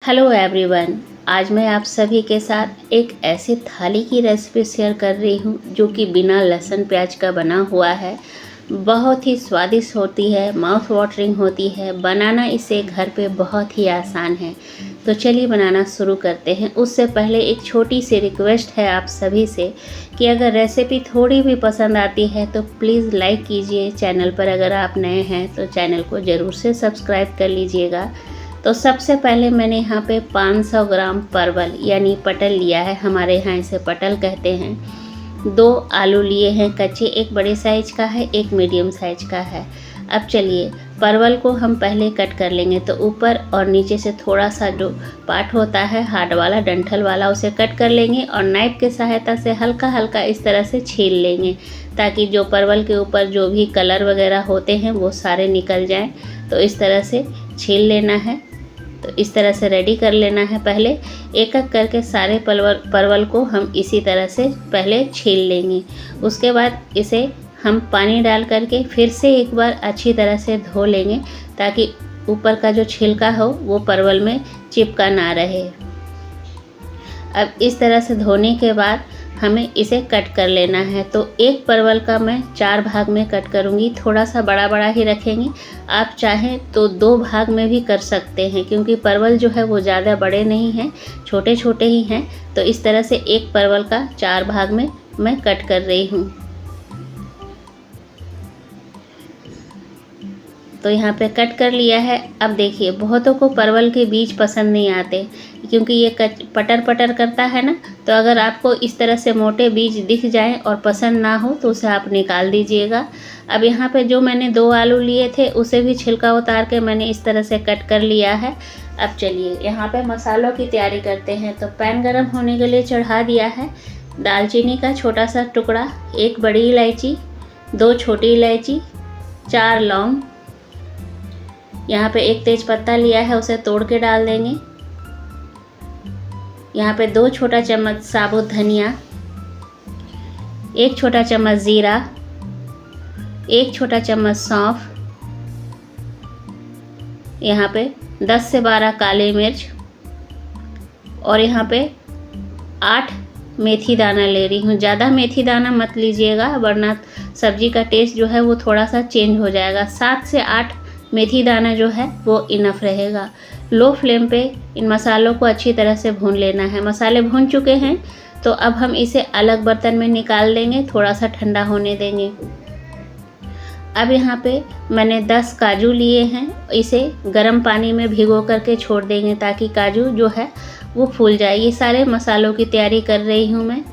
Hello everyone. आज मैं आप सभी के साथ एक ऐसी थाली की रेसिपी शेयर कर रही हूँ जो कि बिना लहसुन प्याज का बना हुआ है। बहुत ही स्वादिष्ट होती है, माउथ वाटरिंग होती है। बनाना इसे घर पे बहुत ही आसान है। तो चलिए बनाना शुरू करते हैं। उससे पहले एक छोटी सी रिक्वेस्ट है आप सभी से कि अगर रेसिपी थोड़ी भी पसंद आती है तो प्लीज़ लाइक कीजिए। चैनल पर अगर आप नए हैं तो चैनल को ज़रूर से सब्सक्राइब कर लीजिएगा। तो सबसे पहले मैंने यहाँ पे 500 ग्राम परवल यानी पटल लिया है, हमारे यहाँ इसे पटल कहते हैं। 2 आलू लिए हैं कच्चे, एक बड़े साइज का है, एक मीडियम साइज का है। अब चलिए परवल को हम पहले कट कर लेंगे। तो ऊपर और नीचे से थोड़ा सा जो पार्ट होता है हार्ड वाला, डंठल वाला, उसे कट कर लेंगे और नाइफ की सहायता से हल्का हल्का इस तरह से छील लेंगे ताकि जो परवल के ऊपर जो भी कलर वगैरह होते हैं वो सारे निकल जाएं। तो इस तरह से छील लेना है। तो इस तरह से रेडी कर लेना है। पहले एक एक करके सारे परवल को हम इसी तरह से पहले छील लेंगे। उसके बाद इसे हम पानी डाल करके फिर से एक बार अच्छी तरह से धो लेंगे ताकि ऊपर का जो छिलका हो वो परवल में चिपका ना रहे। अब इस तरह से धोने के बाद हमें इसे कट कर लेना है। तो एक परवल का मैं 4 भाग में कट करूँगी, थोड़ा सा बड़ा बड़ा ही रखेंगे। आप चाहें तो 2 भाग में भी कर सकते हैं क्योंकि परवल जो है वो ज़्यादा बड़े नहीं हैं, छोटे छोटे ही हैं। तो इस तरह से एक परवल का 4 भाग में मैं कट कर रही हूँ। तो यहाँ पे कट कर लिया है। अब देखिए बहुतों को परवल के बीज पसंद नहीं आते क्योंकि ये पटर पटर करता है ना। तो अगर आपको इस तरह से मोटे बीज दिख जाएं और पसंद ना हो तो उसे आप निकाल दीजिएगा। अब यहाँ पे जो मैंने 2 आलू लिए थे उसे भी छिलका उतार के मैंने इस तरह से कट कर लिया है। अब चलिए यहाँ पे मसालों की तैयारी करते हैं। तो पैन गरम होने के लिए चढ़ा दिया है। दालचीनी का छोटा सा टुकड़ा, 1 बड़ी इलायची, 2 छोटी इलायची, 4 लौंग, यहाँ पे 1 तेज पत्ता लिया है, उसे तोड़ के डाल देंगे। यहाँ पे 2 छोटा चम्मच साबुत धनिया, 1 छोटा चम्मच जीरा, 1 छोटा चम्मच सौंफ, यहाँ पे 10 से 12 काली मिर्च और यहाँ पे 8 मेथी दाना ले रही हूँ। ज़्यादा मेथी दाना मत लीजिएगा वरना सब्जी का टेस्ट जो है वो थोड़ा सा चेंज हो जाएगा। 7 से 8 मेथी दाना जो है वो इनफ रहेगा। लो फ्लेम पे इन मसालों को अच्छी तरह से भून लेना है। मसाले भून चुके हैं तो अब हम इसे अलग बर्तन में निकाल लेंगे, थोड़ा सा ठंडा होने देंगे। अब यहाँ पे मैंने 10 काजू लिए हैं, इसे गर्म पानी में भिगो करके छोड़ देंगे ताकि काजू जो है वो फूल जाए। ये सारे मसालों की तैयारी कर रही हूँ मैं।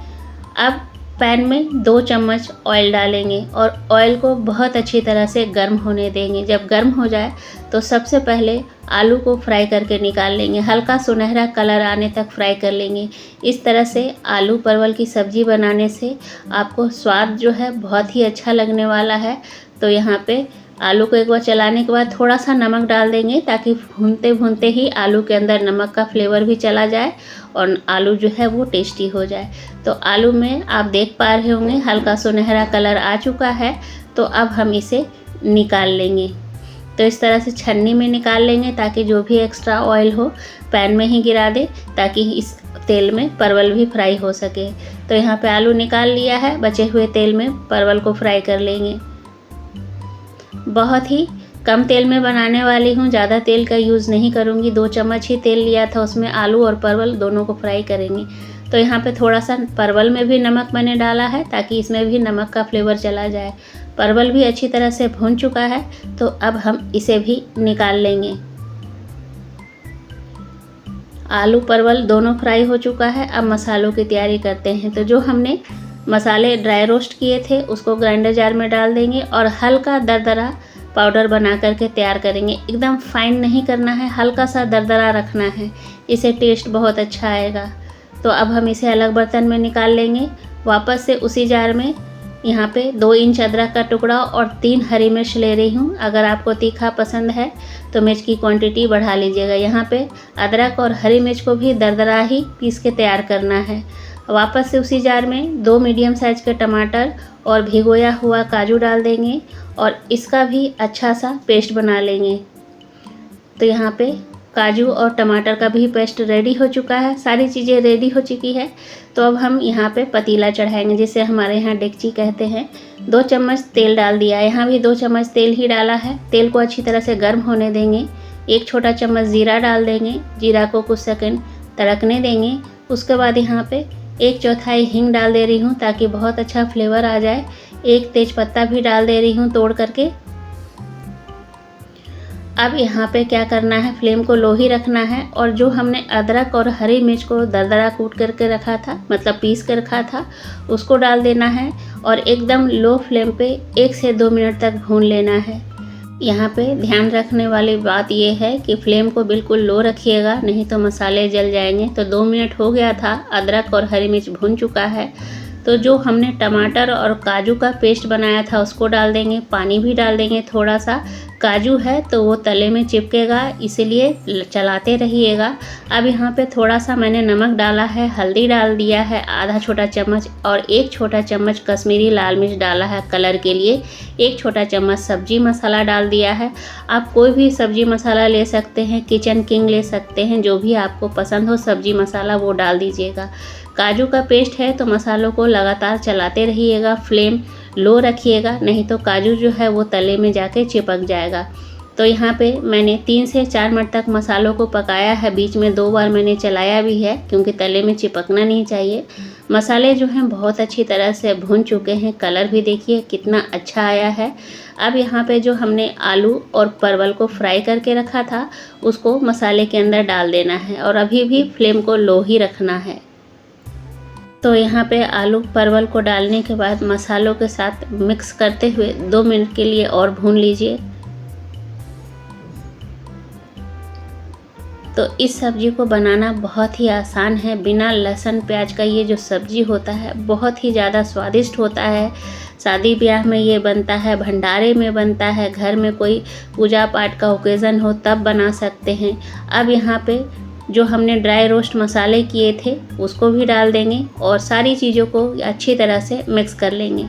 अब पैन में 2 चम्मच ऑयल डालेंगे और ऑयल को बहुत अच्छी तरह से गर्म होने देंगे। जब गर्म हो जाए तो सबसे पहले आलू को फ्राई करके निकाल लेंगे। हल्का सुनहरा कलर आने तक फ्राई कर लेंगे। इस तरह से आलू परवल की सब्ज़ी बनाने से आपको स्वाद जो है बहुत ही अच्छा लगने वाला है। तो यहाँ पे आलू को एक बार चलाने के बाद थोड़ा सा नमक डाल देंगे ताकि भूनते भूनते ही आलू के अंदर नमक का फ्लेवर भी चला जाए और आलू जो है वो टेस्टी हो जाए। तो आलू में आप देख पा रहे होंगे हल्का सुनहरा कलर आ चुका है। तो अब हम इसे निकाल लेंगे। तो इस तरह से छन्नी में निकाल लेंगे ताकि जो भी एक्स्ट्रा ऑयल हो पैन में ही गिरा दे ताकि इस तेल में परवल भी फ्राई हो सके। तो यहाँ पे आलू निकाल लिया है, बचे हुए तेल में परवल को फ्राई कर लेंगे। बहुत ही कम तेल में बनाने वाली हूँ, ज़्यादा तेल का यूज़ नहीं करूँगी। 2 चम्मच ही तेल लिया था, उसमें आलू और परवल दोनों को फ्राई करेंगे। तो यहाँ पे थोड़ा सा परवल में भी नमक मैंने डाला है ताकि इसमें भी नमक का फ्लेवर चला जाए। परवल भी अच्छी तरह से भून चुका है तो अब हम इसे भी निकाल लेंगे। आलू परवल दोनों फ्राई हो चुका है। अब मसालों की तैयारी करते हैं। तो जो हमने मसाले ड्राई रोस्ट किए थे उसको ग्राइंडर जार में डाल देंगे और हल्का दरदरा पाउडर बना करके तैयार करेंगे। एकदम फाइन नहीं करना है, हल्का सा दरदरा रखना है, इसे टेस्ट बहुत अच्छा आएगा। तो अब हम इसे अलग बर्तन में निकाल लेंगे। वापस से उसी जार में यहाँ पे 2 इंच अदरक का टुकड़ा और 3 हरी मिर्च ले रही हूँ। अगर आपको तीखा पसंद है तो मिर्च की क्वांटिटी बढ़ा लीजिएगा। यहाँ पे अदरक और हरी मिर्च को भी दरदरा ही पीस के तैयार करना है। वापस से उसी जार में 2 मीडियम साइज़ के टमाटर और भिगोया हुआ काजू डाल देंगे और इसका भी अच्छा सा पेस्ट बना लेंगे। तो यहाँ पे काजू और टमाटर का भी पेस्ट रेडी हो चुका है, सारी चीज़ें रेडी हो चुकी है। तो अब हम यहाँ पे पतीला चढ़ाएंगे, जिसे हमारे यहाँ डेगची कहते हैं। 2 चम्मच तेल डाल दिया, यहाँ भी 2 चम्मच तेल ही डाला है। तेल को अच्छी तरह से गर्म होने देंगे। 1 छोटा चम्मच ज़ीरा डाल देंगे, जीरा को कुछ सेकंड तड़कने देंगे। उसके बाद यहाँ पे 1/4 हींग डाल दे रही हूँ ताकि बहुत अच्छा फ्लेवर आ जाए। 1 तेज़पत्ता भी डाल दे रही हूँ तोड़ करके। अब यहाँ पे क्या करना है, फ्लेम को लो ही रखना है और जो हमने अदरक और हरी मिर्च को दरदरा कूट करके रखा था, मतलब पीस कर रखा था, उसको डाल देना है और एकदम लो फ्लेम पे 1 से 2 मिनट तक भून लेना है। यहाँ पे ध्यान रखने वाली बात ये है कि फ्लेम को बिल्कुल लो रखिएगा, नहीं तो मसाले जल जाएंगे। तो 2 मिनट हो गया था, अदरक और हरी मिर्च भून चुका है। तो जो हमने टमाटर और काजू का पेस्ट बनाया था उसको डाल देंगे, पानी भी डाल देंगे थोड़ा सा। काजू है तो वो तले में चिपकेगा, इसीलिए चलाते रहिएगा। अब यहाँ पे थोड़ा सा मैंने नमक डाला है, हल्दी डाल दिया है आधा छोटा चम्मच और 1 छोटा चम्मच कश्मीरी लाल मिर्च डाला है कलर के लिए। 1 छोटा चम्मच सब्जी मसाला डाल दिया है। आप कोई भी सब्जी मसाला ले सकते हैं, किचन किंग ले सकते हैं, जो भी आपको पसंद हो सब्जी मसाला वो डाल दीजिएगा। काजू का पेस्ट है तो मसालों को लगातार चलाते रहिएगा, फ्लेम लो रखिएगा, नहीं तो काजू जो है वो तले में जाके चिपक जाएगा। तो यहाँ पे मैंने 3 से 4 मिनट तक मसालों को पकाया है, बीच में 2 बार मैंने चलाया भी है क्योंकि तले में चिपकना नहीं चाहिए। मसाले जो हैं बहुत अच्छी तरह से भून चुके हैं, कलर भी देखिए कितना अच्छा आया है। अब यहाँ पे जो हमने आलू और परवल को फ्राई करके रखा था उसको मसाले के अंदर डाल देना है और अभी भी फ्लेम को लो ही रखना है। तो यहाँ पे आलू परवल को डालने के बाद मसालों के साथ मिक्स करते हुए 2 मिनट के लिए और भून लीजिए। तो इस सब्जी को बनाना बहुत ही आसान है। बिना लहसुन प्याज का ये जो सब्जी होता है बहुत ही ज़्यादा स्वादिष्ट होता है। शादी ब्याह में ये बनता है, भंडारे में बनता है, घर में कोई पूजा पाठ का ओकेज़न हो तब बना सकते हैं। अब यहाँ पे जो हमने ड्राई रोस्ट मसाले किए थे उसको भी डाल देंगे और सारी चीज़ों को अच्छी तरह से मिक्स कर लेंगे।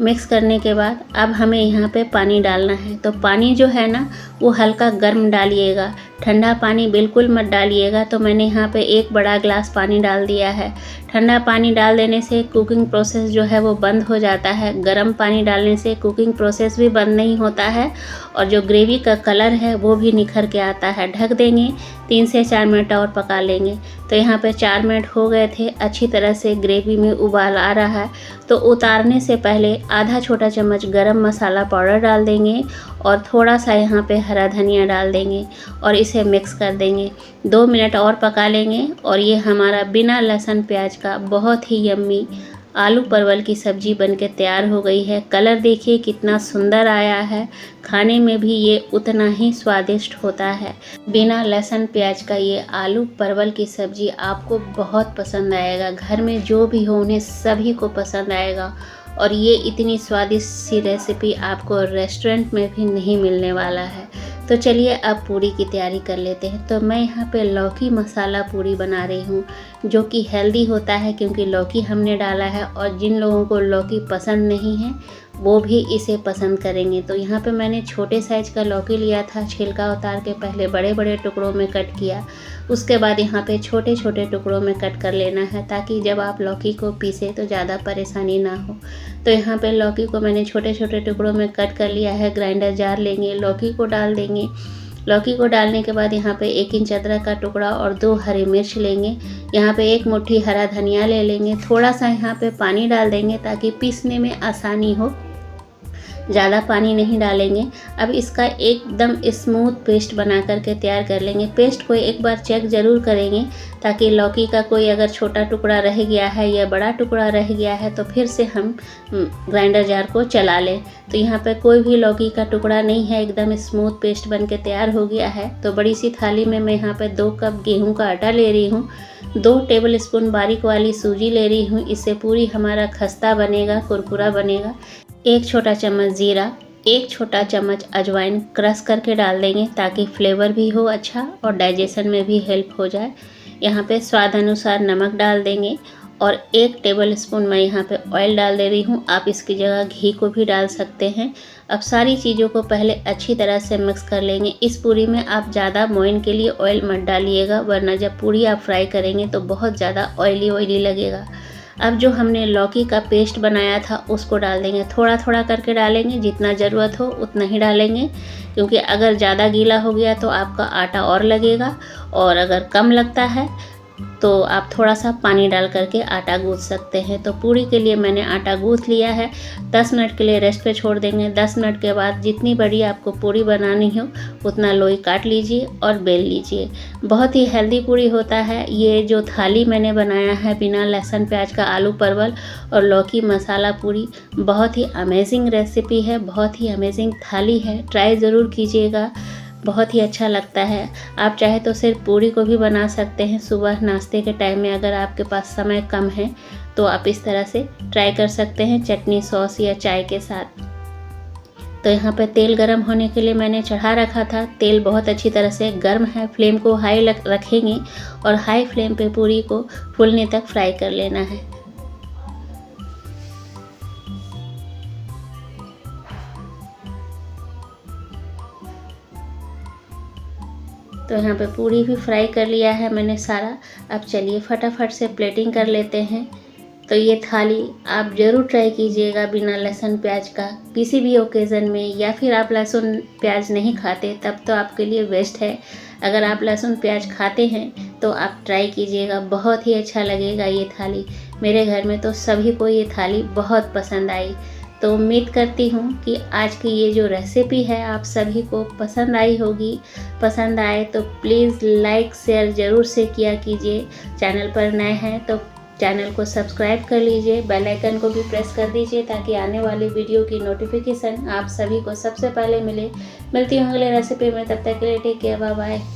मिक्स करने के बाद अब हमें यहाँ पे पानी डालना है। तो पानी जो है ना वो हल्का गर्म डालिएगा, ठंडा पानी बिल्कुल मत डालिएगा। तो मैंने यहाँ पे 1 बड़ा ग्लास पानी डाल दिया है। ठंडा पानी डाल देने से कुकिंग प्रोसेस जो है वो बंद हो जाता है, गर्म पानी डालने से कुकिंग प्रोसेस भी बंद नहीं होता है और जो ग्रेवी का कलर है वो भी निखर के आता है। ढक देंगे, 3 से 4 मिनट और पका लेंगे। तो यहाँ पे 4 मिनट हो गए थे, अच्छी तरह से ग्रेवी में उबाल आ रहा है। तो उतारने से पहले आधा छोटा चम्मच गरम मसाला पाउडर डाल देंगे और थोड़ा सा यहाँ पे हरा धनिया डाल देंगे और इसे मिक्स कर देंगे। 2 मिनट और पका लेंगे और ये हमारा बिना लहसुन प्याज का बहुत ही यम्मी आलू परवल की सब्जी बनके तैयार हो गई है। कलर देखिए कितना सुंदर आया है, खाने में भी ये उतना ही स्वादिष्ट होता है। बिना लहसुन प्याज का ये आलू परवल की सब्जी आपको बहुत पसंद आएगा, घर में जो भी हो उन्हें सभी को पसंद आएगा। और ये इतनी स्वादिष्ट सी रेसिपी आपको रेस्टोरेंट में भी नहीं मिलने वाला है। तो चलिए अब पूरी की तैयारी कर लेते हैं। तो मैं यहाँ पे लौकी मसाला पूरी बना रही हूँ, जो कि हेल्दी होता है क्योंकि लौकी हमने डाला है और जिन लोगों को लौकी पसंद नहीं है वो भी इसे पसंद करेंगे। तो यहाँ पे मैंने छोटे साइज़ का लौकी लिया था, छिलका उतार के पहले बड़े बड़े टुकड़ों में कट किया, उसके बाद यहाँ पे छोटे छोटे टुकड़ों में कट कर लेना है ताकि जब आप लौकी को पीसे तो ज़्यादा परेशानी ना हो। तो यहाँ पे लौकी को मैंने छोटे छोटे टुकड़ों में कट कर लिया है। ग्राइंडर जार लेंगे, लौकी को डाल देंगे। लौकी को डालने के बाद यहाँ पे 1 इंच अदरक का टुकड़ा और 2 हरी मिर्च लेंगे। यहाँ पे 1 मुट्ठी हरा धनिया ले लेंगे। थोड़ा सा यहाँ पे पानी डाल देंगे ताकि पीसने में आसानी हो, ज़्यादा पानी नहीं डालेंगे। अब इसका एकदम स्मूथ पेस्ट बना करके तैयार कर लेंगे। पेस्ट को एक बार चेक ज़रूर करेंगे ताकि लौकी का कोई अगर छोटा टुकड़ा रह गया है या बड़ा टुकड़ा रह गया है तो फिर से हम ग्राइंडर जार को चला लें। तो यहाँ पे कोई भी लौकी का टुकड़ा नहीं है, एकदम स्मूथ पेस्ट बन के तैयार हो गया है। तो बड़ी सी थाली में मैं यहाँ पे 2 कप गेहूँ का आटा ले रही हूँ, 2 टेबल स्पून बारीक वाली सूजी ले रही हूँ। इससे पूरी हमारा खस्ता बनेगा, कुरकुरा बनेगा। 1 छोटा चम्मच जीरा, 1 छोटा चम्मच अजवाइन क्रश करके डाल देंगे ताकि फ्लेवर भी हो अच्छा और डाइजेशन में भी हेल्प हो जाए। यहाँ पे स्वाद अनुसार नमक डाल देंगे और 1 टेबलस्पून मैं यहाँ पे ऑयल डाल दे रही हूँ। आप इसकी जगह घी को भी डाल सकते हैं। अब सारी चीज़ों को पहले अच्छी तरह से मिक्स कर लेंगे। इस पूरी में आप ज़्यादा मोइन के लिए ऑयल मत डालिएगा, वरना जब पूरी आप फ्राई करेंगे तो बहुत ज़्यादा ऑयली लगेगा। अब जो हमने लौकी का पेस्ट बनाया था उसको डाल देंगे। थोड़ा थोड़ा करके डालेंगे, जितना ज़रूरत हो उतना ही डालेंगे, क्योंकि अगर ज़्यादा गीला हो गया तो आपका आटा और लगेगा, और अगर कम लगता है तो आप थोड़ा सा पानी डाल करके आटा गूँथ सकते हैं। तो पूरी के लिए मैंने आटा गूँथ लिया है। 10 मिनट के लिए रेस्ट पे छोड़ देंगे। 10 मिनट के बाद जितनी बड़ी आपको पूरी बनानी हो उतना लोई काट लीजिए और बेल लीजिए। बहुत ही हेल्दी पूरी होता है। ये जो थाली मैंने बनाया है बिना लहसुन प्याज का, आलू परवल और लौकी मसाला पूरी, बहुत ही अमेजिंग रेसिपी है, बहुत ही अमेजिंग थाली है। ट्राई ज़रूर कीजिएगा, बहुत ही अच्छा लगता है। आप चाहे तो सिर्फ पूरी को भी बना सकते हैं सुबह नाश्ते के टाइम में। अगर आपके पास समय कम है तो आप इस तरह से ट्राई कर सकते हैं चटनी, सॉस या चाय के साथ। तो यहाँ पे तेल गरम होने के लिए मैंने चढ़ा रखा था। तेल बहुत अच्छी तरह से गर्म है। फ्लेम को हाई रखेंगे और हाई फ्लेम पे पूरी को फूलने तक फ्राई कर लेना है। तो यहाँ पे पूरी भी फ्राई कर लिया है मैंने सारा। अब चलिए फटाफट से प्लेटिंग कर लेते हैं। तो ये थाली आप ज़रूर ट्राई कीजिएगा बिना लहसुन प्याज का, किसी भी ओकेज़न में, या फिर आप लहसुन प्याज नहीं खाते तब तो आपके लिए बेस्ट है। अगर आप लहसुन प्याज खाते हैं तो आप ट्राई कीजिएगा, बहुत ही अच्छा लगेगा ये थाली। मेरे घर में तो सभी को ये थाली बहुत पसंद आई। तो उम्मीद करती हूँ कि आज की ये जो रेसिपी है आप सभी को पसंद आई होगी। पसंद आए तो प्लीज़ लाइक शेयर ज़रूर से किया कीजिए। चैनल पर नए हैं तो चैनल को सब्सक्राइब कर लीजिए, बेल आइकन को भी प्रेस कर दीजिए ताकि आने वाली वीडियो की नोटिफिकेशन आप सभी को सबसे पहले मिले। मिलती हूँ अगले रेसिपी में, तब तक के लिए टेक केयर, बाय बाय।